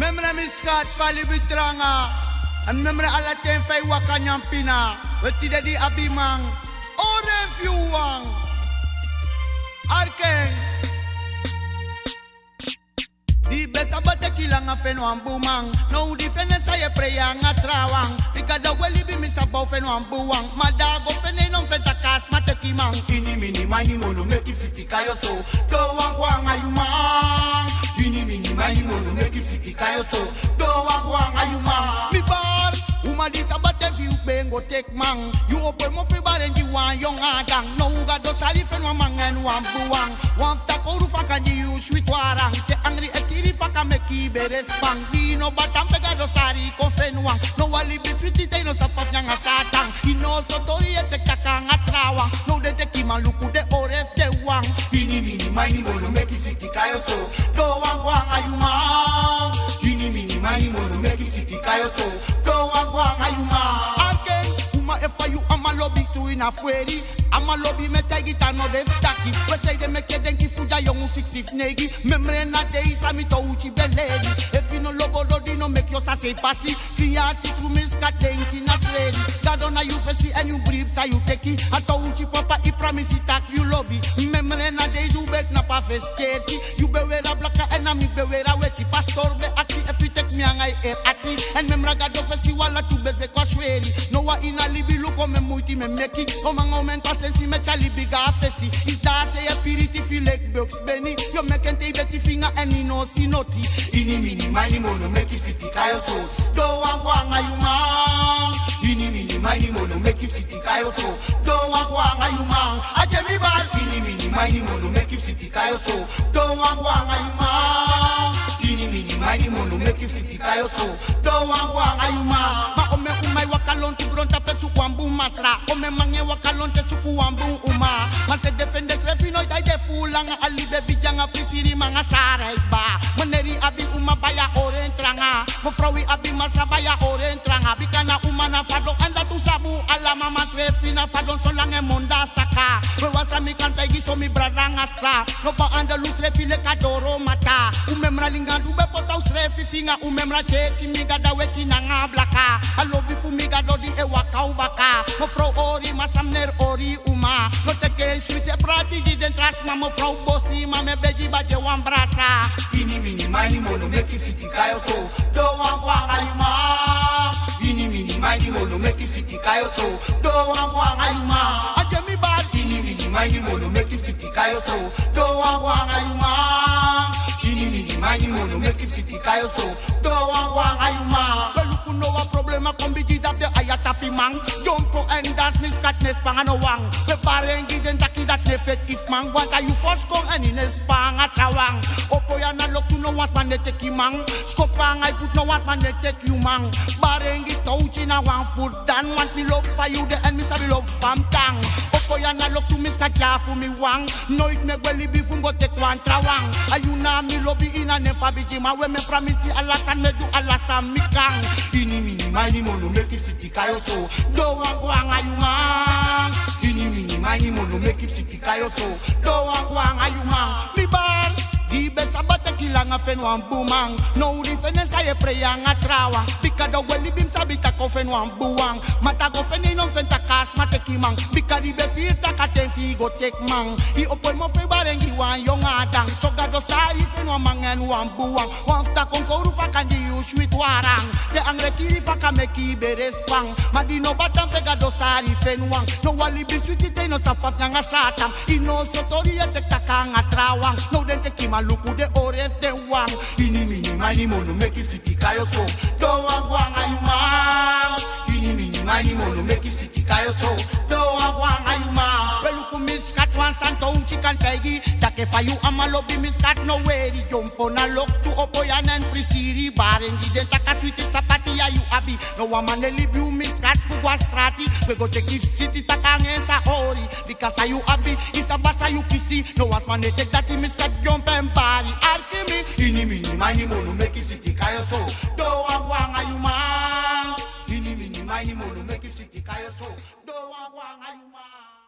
Memre miskat pali bitranga. An memre ala ten fay wakanyang pina. Weti dedi abimang. Ore viewang. Arkeng. Di besa bate kilanga feno ambumang. No defense ay preyang atrawang. Ikada weli bi misabaw feno ambuwang. Madago fene non pentakas matekimang. Ini mini mani mono meki city kayo so. Doang wang ayumang. Ini mini mani mono meki city kayo so. Doang wang ayumang. Mi bar uma di sabate view bengo tek mang. You open mo free bar and you want young adang. No uga do sali feno mangen wambuwang. Wafta koru fakanji you sweet warang. Te angry ekiri faka meki beres bang. Dino batam pega do sari ko fenwang. No wali be sweetie te no sapaf nyanga satang. Ino sotori ete kakang atrawang. No de te kimaluku de oref de wang. Ini mini mani mono meki city kayo so. Do wang wang ayumang. Ini mini mani mono meki city kayo so. Do wang wang ayumang. Arken uma efa you ama lobby tu ina fueri. Ama lobby me tagita no de staki. We say de me kedenki fuja young 6 negi. Memre na de isa mi to uchi beledi. If you no lobo lodi no make your say passy. Create through miska denki na sledi. Gadona you fesi and you briefs are you take it. Ato uchi papa I promise it tak you lobby. Memre na de do bet na pa fes cherty. You bewera blaka and na mi bewera weti. Pastor be aksi if you take me angai ati. And memra gado fesi wala tu bes be kwa shweri. No wa ina libi luko me muiti me meki. O mangomenta sensi me chali biga fesi. Is that say a piriti feel like bucks benny. You make and take beti finger and you know si noti. Ini mini mani mono make city kayo so. Do wang wang ayumang. Ini mini mani mono make city kayo so. Do wang wang ayumang. Ajemi bal. Ini mini mani mono make city kayo so. Do wang wang ayumang. Ini mini mani mono make city kayo so. Do wang wang ayumang. Ma ome umay wakalon tu bronta pesu kwambu masra. Ome mange wakalon te suku wambu uma. Mante defende srefino dai de fulanga ali de bijanga prisiri manga sarai ba. Meneri abi uma baya oren tranga. Mefrawi abi masa baya oren tranga. Bikana uma na fado anda tu sabu ala mama srefina fadon solange monda saka. Wewasa mi kanta giso mi bradanga sa. No pa anda lu srefile kadoro mata. Umemra lingandu be pota srefi finga umemra cheti mi gada weti nanga blaka. Alobi fu mi gado di e waka ubaka. Mefro ori masamner ori uma. No teke suite prati di dentras mama frau bosi mame beji baje wambrasa. Ini mini mani mono meki city kayo so. Do wang wang ayuma. Ini mini mani mono meki city kayo so. Do wang wang ayuma. Ajemi bad. Ini mini mani mono meki city kayo so. Do wang wang ayuma. Ini mini mani mono meki city kayo so. Do wang wang ayuma. Beluku no wa problema kombiji dapde ayatapi mang. Jompo and dance miskatnes pangano wang. Bebarengi den taki dat nefet if mang. Wanta you first come and ines panga trawang. Opo ya na lok tu no was man take mang. Skopang I foot no was man take you mang. Barengi touchi na wang foot dan. Want me love for you the and me sabi love fam tang. Opo ya na lok tu miskatja fu mi wang. No it me gweli bifungo take one trawang. Ayuna mi lobby ina nefa bijima. We me promise alasan me do alasan mi kang. Ini mini mani mono make city kayo so. Do wang wang ayumang. Ini mini mani mono make city kayo so. Do wang wang ayumang. Mi bar di besa bate kilanga feno ambumang. No defense ay preyang atrawa. Bika do weli bim sabita ko feno ambuwang. Mata ko feno non fenta kas matekimang. Bika di be firta katen figo tek mang. I open mo fe barengi wan yong adang. So gado sari feno mangen wambuwang. Wafta kon koru fakanji you sweet warang. De angre kiri faka meki beres pang. Madino batam pega do sari fenwang. No wali be sweet te no safaf nyanga satang. Ino sotori ete kakang atrawang. No dente kimaluku de oref de wang. Ini mini mani mono meki city kayo so. Do wang wang ayumang. Ini mini mani mono meki city kayo so. Do wang wang ayumang. Beluku miskat wan santo uchi kantegi. Take fayu ama lobby miskat no weri. Jompo na lok tu opoyan and prisiri. Barengi den taka switi sapati ya you abi. No wamane libiu miskat fugwa strati. We go take if city takangen sa ori. Because ayu abi isabasa you kisi. No was man take that miskat jump and body. Arkimi. Ini mini mani mono meki city kayo so. Do wang wang ayumang. Ini mini mani mono meki city kayo so. Do wang wang ayumang.